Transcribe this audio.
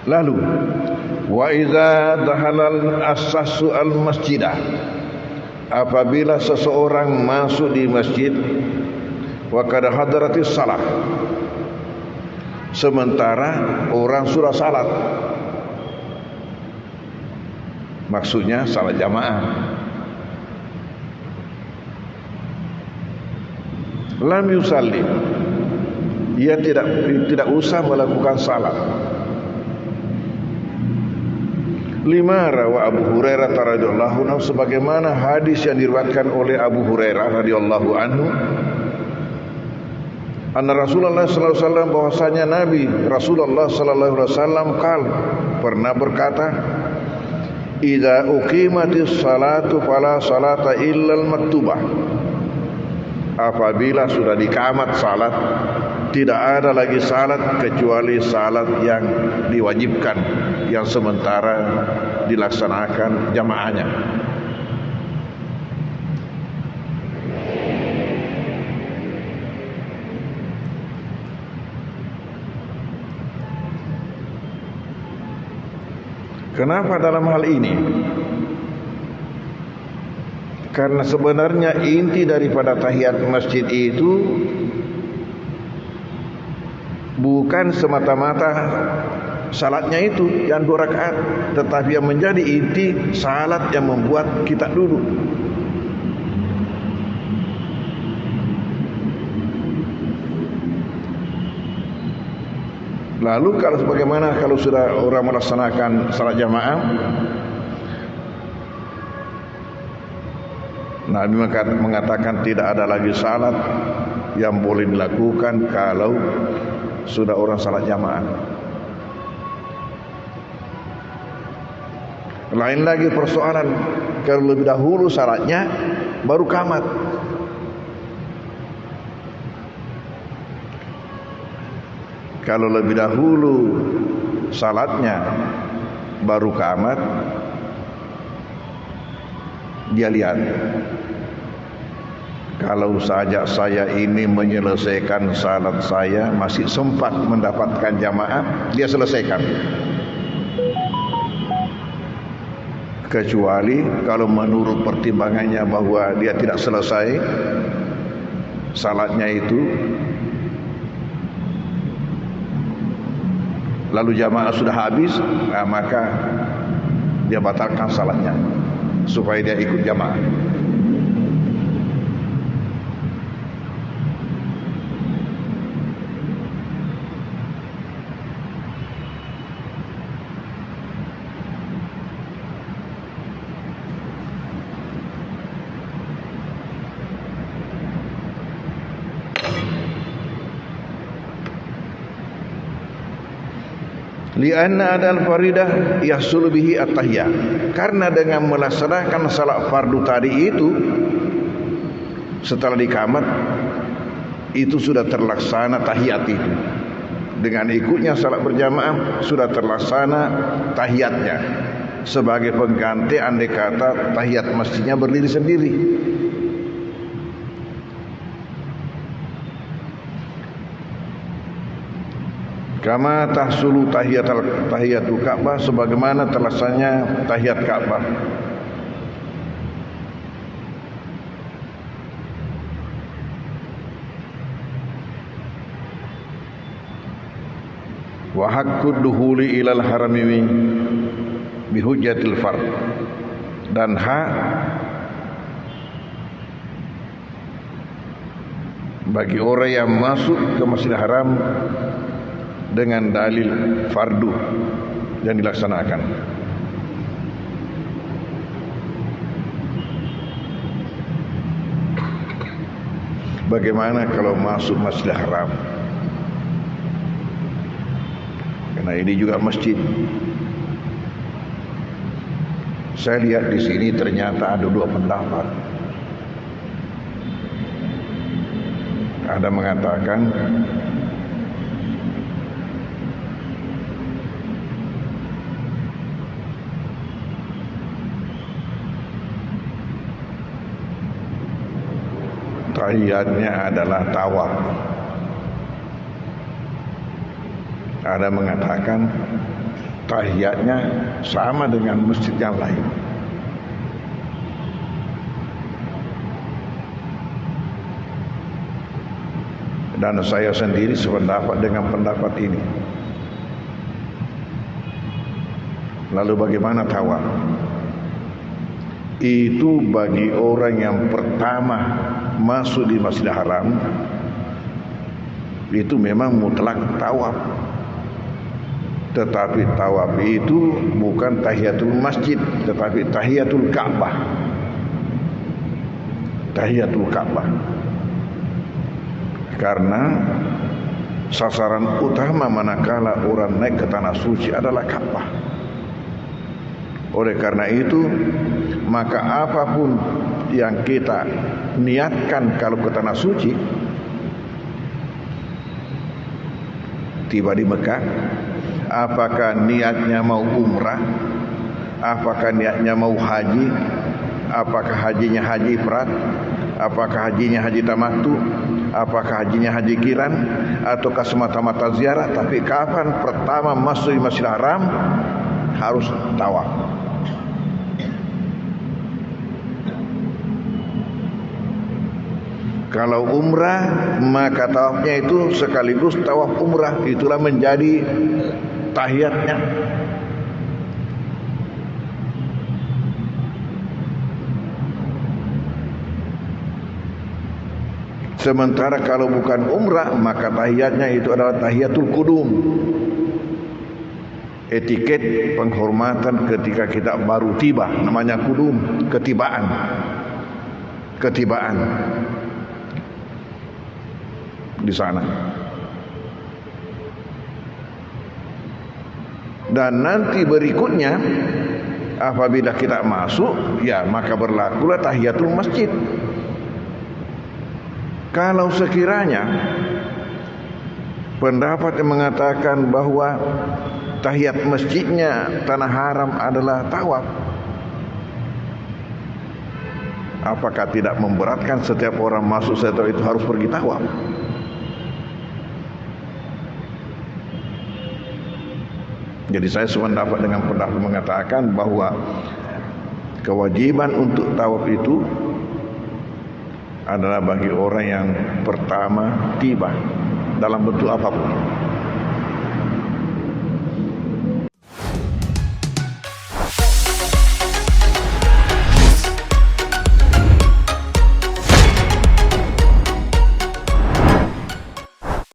Lalu wa idza dakhala as-sassu al-masjidah, apabila seseorang masuk di masjid wa qad hadaratis salah, sementara orang sudah salat, maksudnya salat jamaah, lam yusalli, ia tidak usah melakukan salat. Lima rawa Abu Hurairah radhiyallahu anhu, sebagaimana hadis yang diriwayatkan oleh Abu Hurairah radhiyallahu anhu, anna Rasulullah sallallahu alaihi wasallam, bahwasanya Nabi Rasulullah sallallahu alaihi wasallam pernah berkata, idza uqimatis salatu fala salata illal maktubah, apabila sudah dikamat salat, tidak ada lagi salat kecuali salat yang diwajibkan, yang sementara dilaksanakan jamaahnya. Kenapa dalam hal ini? Karena sebenarnya inti daripada tahiyat masjid itu bukan semata-mata salatnya itu yang 2 rakaat, tetapi yang menjadi inti salat yang membuat kita duduk. Lalu kalau sudah orang melaksanakan salat jamaah, Nabi mengatakan tidak ada lagi salat yang boleh dilakukan kalau sudah orang salat jamaah. Lain lagi persoalan kalau lebih dahulu salatnya baru qamat. Kalau lebih dahulu salatnya baru qamat, dia lihat, kalau saja saya ini menyelesaikan salat saya masih sempat mendapatkan jamaah, dia selesaikan. Kecuali kalau menurut pertimbangannya bahwa dia tidak selesai salatnya itu, lalu jamaah sudah habis, maka dia batalkan salatnya supaya dia ikut jamaah. Lianna adal faridah yahsul bihi at-tahiyyah, karena dengan melaksanakan salat fardu tadi itu setelah dikamat itu sudah terlaksana tahiyat itu. Dengan ikutnya salat berjamaah sudah terlaksana tahiyatnya sebagai pengganti andai kata tahiyat masjidnya berdiri sendiri. Kama tahsulu tahiyatul Ka'bah, sebagaimana terlaksananya tahiyat Ka'bah. Wa haqqud dukhuli ilal harami bi hujjatil fard, dan hak bagi orang yang masuk ke Masjidil Haram dengan dalil fardu yang dilaksanakan. Bagaimana kalau masuk Masjidil Haram? Karena ini juga masjid. Saya lihat di sini ternyata ada 2 pendapat. Ada mengatakan tahiyatnya adalah tawaf. Ada mengatakan tahiyatnya sama dengan masjid yang lain. Dan saya sendiri sependapat dengan pendapat ini. Lalu bagaimana tawaf? Itu bagi orang yang pertama masuk di Masjidil Haram, itu memang mutlak tawaf. Tetapi tawaf itu bukan tahiyatul masjid, tetapi tahiyatul Ka'bah. Tahiyatul Ka'bah. Karena sasaran utama manakala orang naik ke tanah suci adalah Ka'bah. Oleh karena itu, maka apapun yang kita niatkan kalau ke tanah suci, tiba di Mekah, apakah niatnya mau umrah, apakah niatnya mau haji, apakah hajinya haji ifrad, apakah hajinya haji tamattu, apakah hajinya haji kiran, ataukah semata-mata ziarah, tapi kapan pertama masuk di Masjidil Haram harus tawaf. Kalau umrah, maka tawafnya itu sekaligus tawaf umrah, itulah menjadi tahiyatnya. Sementara kalau bukan umrah, maka tahiyatnya itu adalah tahiyatul qudum. Etiket penghormatan ketika kita baru tiba, namanya qudum, ketibaan. Ketibaan di sana. Dan nanti berikutnya apabila kita masuk, ya maka berlakulah tahiyatul masjid. Kalau sekiranya pendapat yang mengatakan bahwa tahiyat masjidnya tanah haram adalah tawaf, apakah tidak memberatkan setiap orang masuk setelah itu harus pergi tawaf? Jadi saya sependapat dengan pendapat mengatakan bahwa kewajiban untuk tawaf itu adalah bagi orang yang pertama tiba dalam bentuk apapun.